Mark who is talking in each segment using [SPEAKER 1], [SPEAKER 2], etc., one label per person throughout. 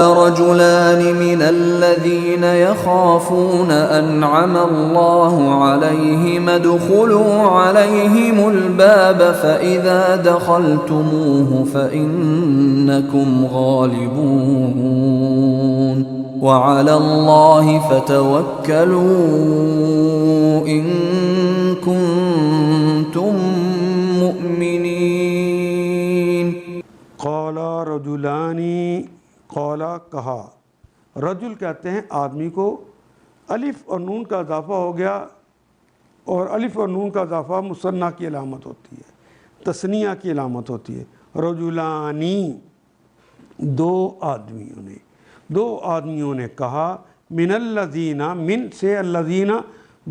[SPEAKER 1] رجلان من الذين يخافون أنعم الله عليهم ادخلوا عليهم الباب فإذا دخلتموه فإنكم غالبون وعلى الله فتوكلوا إن كنتم مؤمنين.
[SPEAKER 2] قال رجلانی، قولا کہا، رجل کہتے ہیں آدمی کو، الف اور نون کا اضافہ ہو گیا، اور الف اور نون کا اضافہ مثنیٰ کی علامت ہوتی ہے، تثنیہ کی علامت ہوتی ہے. رجلانی، دو آدمیوں نے کہا، من الذین، من سے الذین،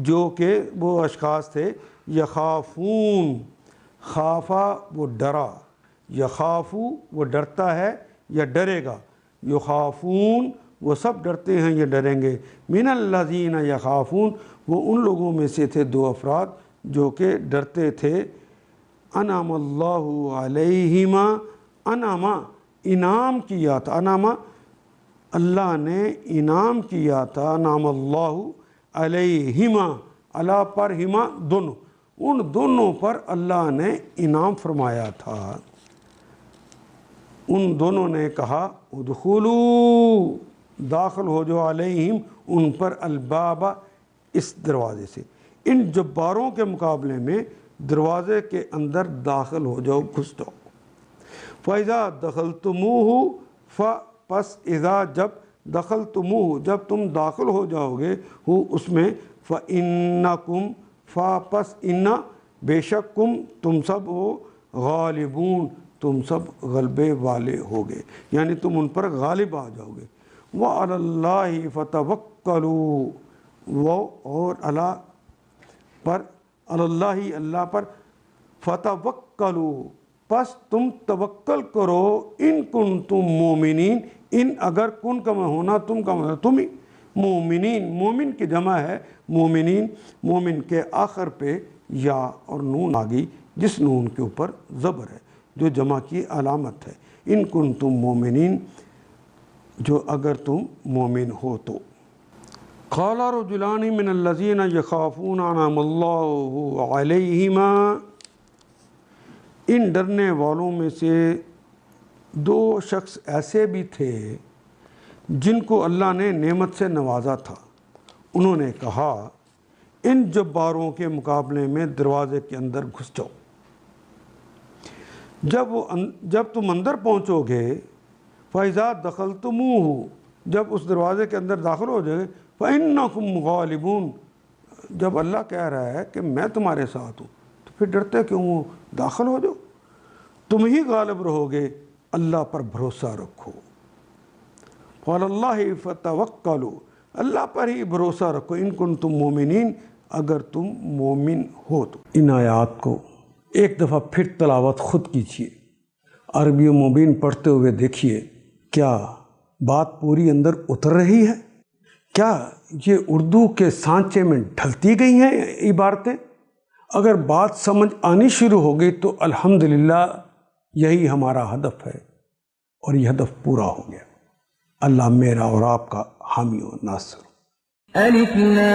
[SPEAKER 2] جو کہ وہ اشخاص تھے، یخافون، خافا وہ ڈرا، یخافو وہ ڈرتا ہے یا ڈرے گا، یخافون وہ سب ڈرتے ہیں یا ڈریں گے، من الذین یخافون وہ ان لوگوں میں سے تھے دو افراد جو کہ ڈرتے تھے، انعم اللہ علیہما، انعما انعام کیا تھا، انعما اللہ نے انعام کیا تھا، انعم اللہ علیہما، اللہ پر، ہما دونوں، ان دونوں پر اللہ نے انعام فرمایا تھا. ان دونوں نے کہا ادخلوا، داخل ہو جو، علیہم ان پر، الباب اس دروازے سے. ان جباروں کے مقابلے میں دروازے کے اندر داخل ہو جاؤ، گھس جاؤ. فَإِذَا دَخَلْتُمُوهُ، پس اذا جب، دخلتموہ جب تم داخل ہو جاؤ گے ہو اس میں، فَإِنَّكُمْ پس ان بے شک تم سب ہو، غالبون تم سب غلبے والے ہوگے، یعنی تم ان پر غالب آ جاؤ گے. وَعَلَى اللَّهِ فَتَوَكَّلُوا، وہ اور اللہ پر، اللہ اللہ پر، فَتَوَكَّلُوا پس تم توکل کرو، ان کنتم مومنین، ان اگر کن کا ہونا، تم کا تم ہی، مومنین، مومن کی جمع ہے مومنین، مومن کے آخر پہ یا اور نون آ گئی جس نون کے اوپر زبر ہے جو جمع کی علامت ہے. ان کنتم مومنین، جو اگر تم مومن ہو تو. قال رجلان من الذین یخافون انعم اللہ علیہما، ان ڈرنے والوں میں سے دو شخص ایسے بھی تھے جن کو اللہ نے نعمت سے نوازا تھا. انہوں نے کہا ان جباروں کے مقابلے میں دروازے کے اندر گھس جاؤ. جب تم اندر پہنچو گے، فَإِذَا دَخَلْتُمُوهُ جب اس دروازے کے اندر داخل ہو جائے، فَإِنَّكُمْ غَالِبُونَ جب اللہ کہہ رہا ہے کہ میں تمہارے ساتھ ہوں تو پھر ڈرتے کیوں ہو؟ داخل ہو جاؤ، تم ہی غالب رہو گے، اللہ پر بھروسہ رکھو. وَعَلَى اللَّهِ فَتَوَكَّلُوا اللہ پر ہی بھروسہ رکھو، ان کنتم مومنین اگر تم مومن ہو تو. ان آیات کو ایک دفعہ پھر تلاوت خود کیجیے، عربی و مبین پڑھتے ہوئے دیکھیے کیا بات پوری اندر اتر رہی ہے، کیا یہ اردو کے سانچے میں ڈھلتی گئی ہیں عبارتیں. اگر بات سمجھ آنی شروع ہو گئی تو الحمدللہ یہی ہمارا ہدف ہے اور یہ ہدف پورا ہو گیا. اللہ میرا اور آپ کا حامی و ناصر.
[SPEAKER 1] الف لام